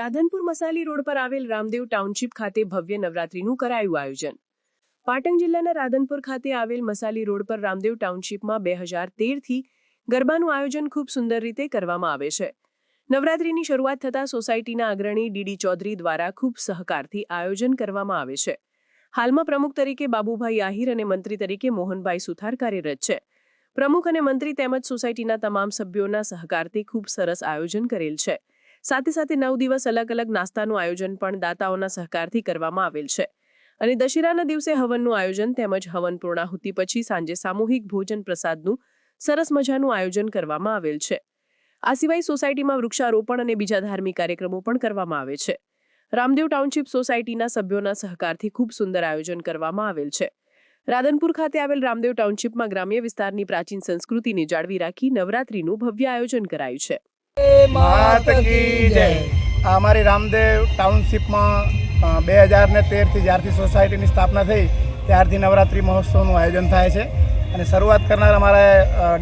Radhanpur મસાલી road પર આવેલ Ramdev township ખાતે ભવ્ય નવરાત્રીનું કરાયું આયોજન। પાટણ જિલ્લાના રાધનપુર ખાતે આવેલ મસાલી રોડ પર રામદેવ ટાઉનશીપમાં 2013થી ગરબાનું આયોજન ખૂબ સુંદર રીતે કરવામાં આવે છે। નવરાત્રીની શરૂઆત થતાં સોસાયટીના અગ્રણી ડીડી ચૌધરી દ્વારા ખૂબ સહકારથી આયોજન કરવામાં આવે છે। હાલમાં પ્રમુખ તરીકે બાબુભાઈ આહિર અને મંત્રી તરીકે મોહનભાઈ સુથાર કાર્યરત છે। પ્રમુખ અને મંત્રી તેમજ સોસાયટીના તમામ સભ્યોના સહકારથી ખૂબ સરસ આયોજન કરેલ છે। સાથે સાથે 9 દિવસ અલગ અલગ નાસ્તાનું આયોજન પણ દાતાઓના સહકારથી કરવામાં આવેલ છે અને દશેરાના દિવસે હવનનું આયોજન તેમજ હવન પૂર્ણાહુતિ પછી સાંજે સામૂહિક ભોજન પ્રસાદનું સરસ મજાનું આયોજન કરવામાં આવેલ છે। આ સિવાય સોસાયટીમાં વૃક્ષારોપણ અને બીજા ધાર્મિક કાર્યક્રમો પણ કરવામાં આવે છે। રામદેવ ટાઉનશીપ સોસાયટીના સભ્યોના સહકારથી ખૂબ સુંદર આયોજન કરવામાં આવેલ છે। રાધનપુર ખાતે આવેલ રામદેવ ટાઉનશીપમાં ગ્રામ્ય વિસ્તારની પ્રાચીન સંસ્કૃતિને જાળવી રાખી નવરાત્રીનું ભવ્ય આયોજન કરાયું છે। मात की जय। हमारी रामदेव टाउनशीप में 2013 थी ज्यारथी सोसायटी की स्थापना थी त्यारथी नवरात्रि महोत्सव आयोजन थाय छे अने शरूआत करनार अमारा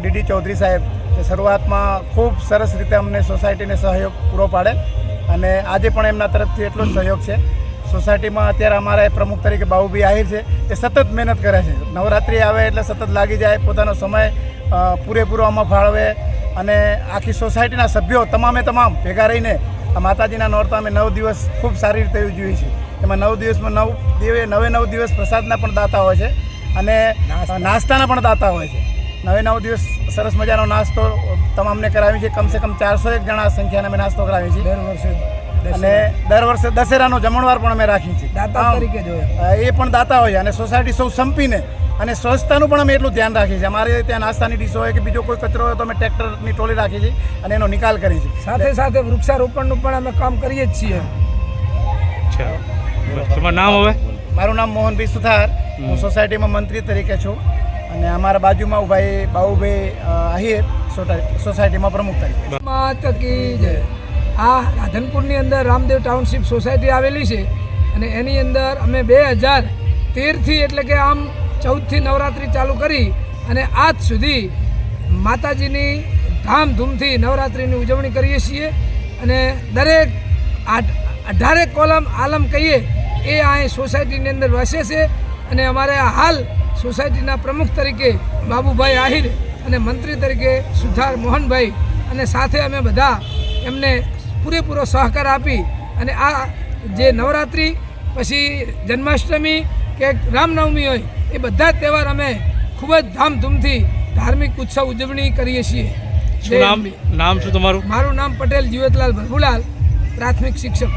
डीडी चौधरी साहेब शरूआत में खूब सरस रीते अमने सोसायटी ने सहयोग पूरो पाड़े अने आजे पण एमना तरफथी एटलो ज सहयोग छे। सोसायटी में अत्यारे अमारा प्रमुख तरीके बाबुभाई आहिर छे ए सतत मेहनत करे छे। नवरात्रि आवे एटले सतत लागी जाए पोतानो समय पूरेपूरो आमां फाळवे અને આખી સોસાયટીના સભ્યો તમામે તમામ ભેગા રહીને આ માતાજીના નોરતા અમે 9 દિવસ ખૂબ સારી રીતે ઉજવીએ છીએ। એમાં 9 દિવસમાં 9 દિવસ પ્રસાદના પણ દાતા હોય છે અને નાસ્તાના પણ દાતા હોય છે। 9 દિવસ સરસ મજાનો નાસ્તો તમામને કરાવી છે। કમસે કમ 401 જણા સંખ્યાને અમે નાસ્તો કરાવી છીએ અને દર વર્ષે દશેરાનો જમણવાર પણ અમે રાખીએ છીએ। દાતા તરીકે જોઈએ એ પણ દાતા હોય અને સોસાયટી સૌ સંપીને અને સ્વચ્છતાનું પણ અમે એટલું ધ્યાન રાખીએ છીએ। અમારે ત્યાં નાસ્તાની ડીશો હોય કે બીજો કોઈ કચરો હોય તો અમે ટ્રેક્ટરની ટ્રોલી રાખીએ છીએ અને એનો નિકાલ કરીએ છીએ। સાથે સાથે વૃક્ષારોપણનું પણ અમે કામ કરીએ જ છીએ। તમારું નામ? હવે મારું નામ મોહનભાઈ સુથાર, હું સોસાયટીમાં મંત્રી તરીકે છું અને અમારા બાજુમાં ભાઈ બાબુભાઈ આહિર સોસાયટીમાં પ્રમુખ તરીકે। માત કી જય। આ રાધનપુરની અંદર રામદેવ ટાઉનશીપ સોસાયટી આવેલી છે અને એની અંદર અમે 2013થી એટલે કે આમ 14થી નવરાત્રિ ચાલુ કરી અને આજ સુધી માતાજીની ધામધૂમથી નવરાત્રિની ઉજવણી કરીએ છીએ અને દરેક 18 કોલમ આલમ કહીએ એ અહીં સોસાયટીની અંદર વસે છે અને અમારે હાલ સોસાયટીના પ્રમુખ તરીકે બાબુભાઈ આહિર અને મંત્રી તરીકે સુથાર મોહનભાઈ અને સાથે અમે બધા એમને પૂરેપૂરો સહકાર આપી અને આ જે નવરાત્રિ પછી જન્માષ્ટમી કે રામનવમી હોય એ બધા તહેવાર અમે ખૂબ જ ધામધૂમથી ધાર્મિક ઉત્સવ ઉજવણી કરીએ છીએ। નામ શું તમારું? મારું નામ પટેલ જીવતલાલ ભરભુલાલ, પ્રાથમિક શિક્ષક।